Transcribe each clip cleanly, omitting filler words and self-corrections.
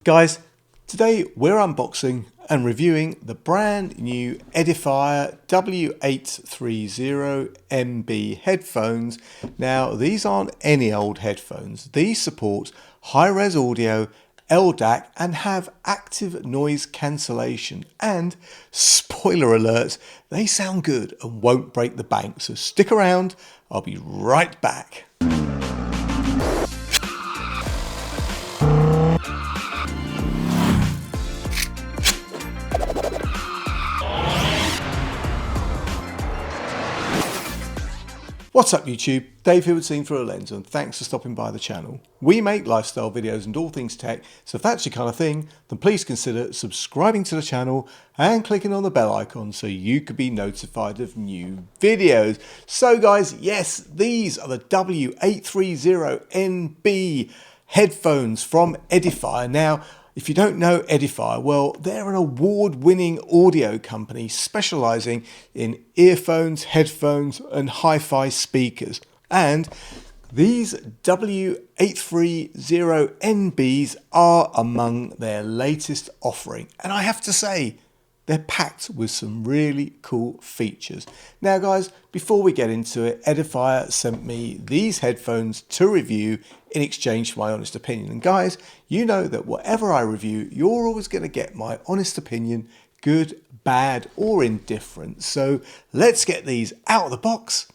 Guys, today we're unboxing and reviewing the brand new Edifier W830 MB headphones. Now, these aren't any old headphones. These support high-res audio, LDAC, and have active noise cancellation. And, spoiler alert, they sound good and won't break the bank. So stick around, I'll be right back. What's up YouTube, Dave here with Seen Through a Lens, and thanks for stopping by the channel. We make lifestyle videos and all things tech, so if that's your kind of thing, then please consider subscribing to the channel and clicking on the bell icon so you could be notified of new videos. So guys, yes, these are the W830 MB headphones from Edifier. Now, if you don't know Edifier, well, they're an award-winning audio company specializing in earphones, headphones, and hi-fi speakers. And these W830 MBs are among their latest offering. And I have to say, they're packed with some really cool features. Now guys, before we get into it, Edifier sent me these headphones to review in exchange for my honest opinion. And guys, you know that whatever I review, you're always going to get my honest opinion, good, bad, or indifferent. So let's get these out of the box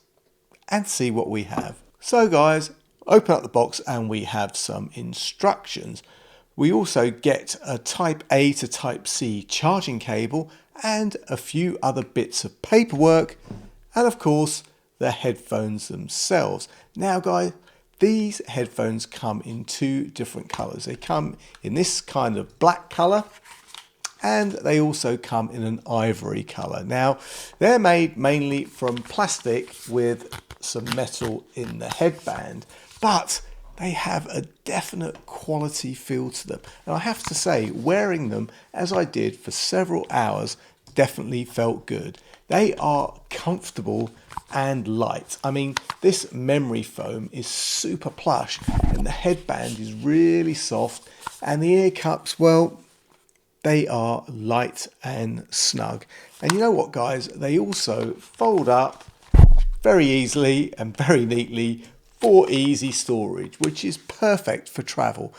and see what we have. So guys, open up the box and we have some instructions. We also get a Type A to Type C charging cable and a few other bits of paperwork, and of course the headphones themselves. Now guys, these headphones come in two different colors. They come in this kind of black color, and they also come in an ivory color. Now, they're made mainly from plastic with some metal in the headband, but they have a definite quality feel to them. And I have to say, wearing them as I did for several hours definitely felt good. They are comfortable and light. I mean, this memory foam is super plush and the headband is really soft, and the ear cups, well, they are light and snug. And you know what guys, they also fold up very easily and very neatly for easy storage, which is perfect for travel.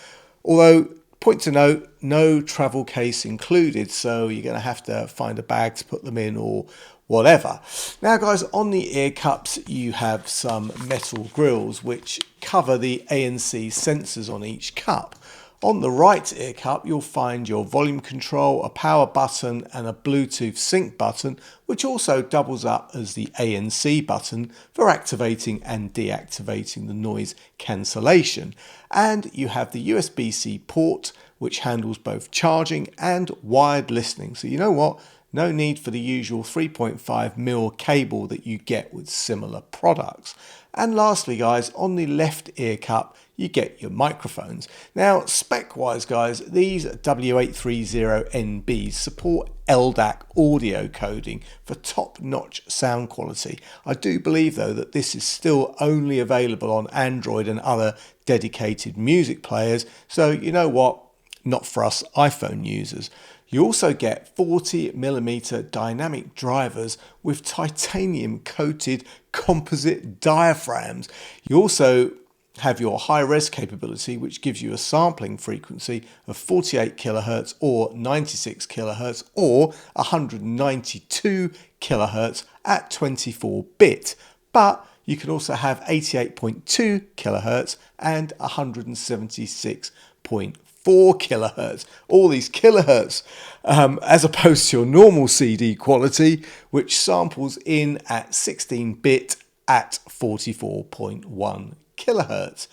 Although, point to note, no travel case included, so you're going to have to find a bag to put them in or whatever. Now guys, on the ear cups you have some metal grills which cover the ANC sensors on each cup. On the right ear cup you'll find your volume control, a power button and a Bluetooth sync button, which also doubles up as the ANC button for activating and deactivating the noise cancellation. And you have the USB-C port which handles both charging and wired listening. So you know what? No need for the usual 3.5mm cable that you get with similar products. And lastly guys, on the left ear cup you get your microphones. Now spec wise guys, these W830 MBs support LDAC audio coding for top-notch sound quality. I do believe though that this is still only available on Android and other dedicated music players, so you know what, not for us iPhone users. You also get 40mm dynamic drivers with titanium coated composite diaphragms. You also have your high-res capability, which gives you a sampling frequency of 48 kHz or 96 kHz or 192 kHz at 24-bit. But you can also have 88.2 kHz and 176.4 kilohertz, all these kilohertz, as opposed to your normal CD quality, which samples in at 16-bit at 44.1 kilohertz.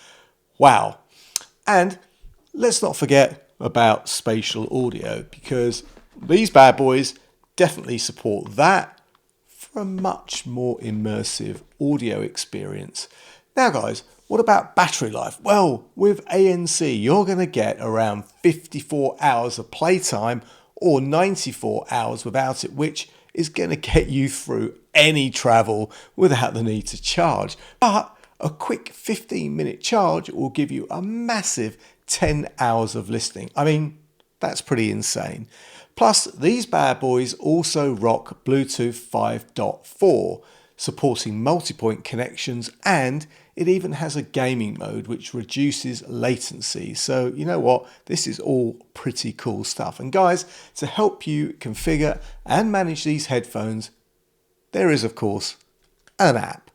Wow. And let's not forget about spatial audio, because these bad boys definitely support that for a much more immersive audio experience. Now guys, what about battery life? Well, with ANC, you're going to get around 54 hours of playtime or 94 hours without it, which is going to get you through any travel without the need to charge. But a quick 15-minute charge will give you a massive 10 hours of listening. I mean, That's pretty insane. Plus, these bad boys also rock Bluetooth 5.4, supporting multi-point connections, and it even has a gaming mode which reduces latency. So you know what, this is all pretty cool stuff. And guys, to help you configure and manage these headphones, there is of course an app.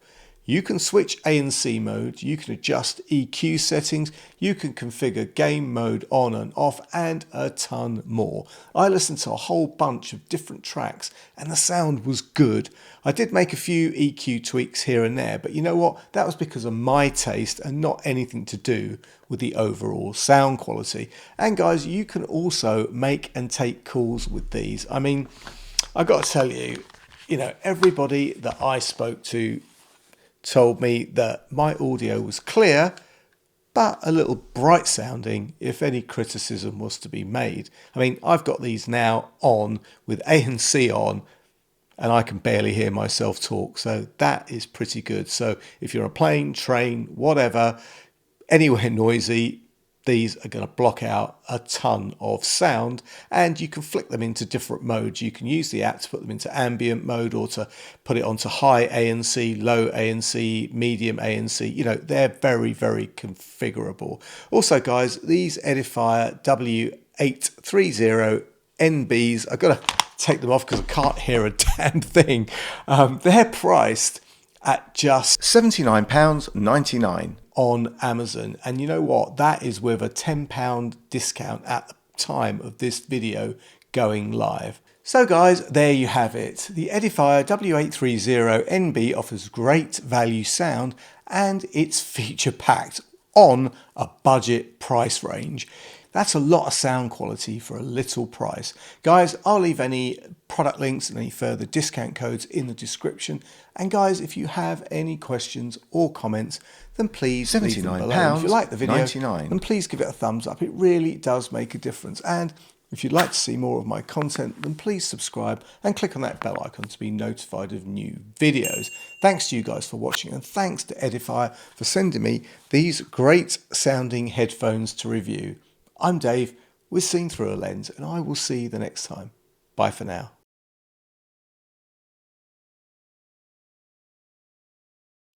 You can switch ANC mode, you can adjust EQ settings, you can configure game mode on and off, and a ton more. I listened to a whole bunch of different tracks and the sound was good. I did make a few EQ tweaks here and there, but you know what? That was because of my taste and not anything to do with the overall sound quality. And guys, you can also make and take calls with these. I mean, I got to tell you, everybody that I spoke to told me that my audio was clear, but a little bright sounding if any criticism was to be made. I mean, I've got these now on with ANC on, and I can barely hear myself talk. So that is pretty good. So if you're on a plane, train, whatever, anywhere noisy, these are going to block out a ton of sound, and you can flick them into different modes. You can use the app to put them into ambient mode or to put it onto high ANC, low ANC, medium ANC. They're very, very configurable. Also, guys, these Edifier W830 MBs, I've got to take them off because I can't hear a damn thing. They're priced at just £79.99 on Amazon, and you know what, that is with a £10 discount at the time of this video going live. So guys, there you have it. The Edifier W830 MB offers great value sound, and it's feature packed on a budget price range. That's a lot of sound quality for a little price. Guys, I'll leave any product links and any further discount codes in the description. And guys, if you have any questions or comments, then please leave them below. If you like the video, then please give it a thumbs up. It really does make a difference. And if you'd like to see more of my content, then please subscribe and click on that bell icon to be notified of new videos. Thanks to you guys for watching, and thanks to Edifier for sending me these great sounding headphones to review. I'm Dave with Seen Through a Lens, and I will see you the next time. Bye for now.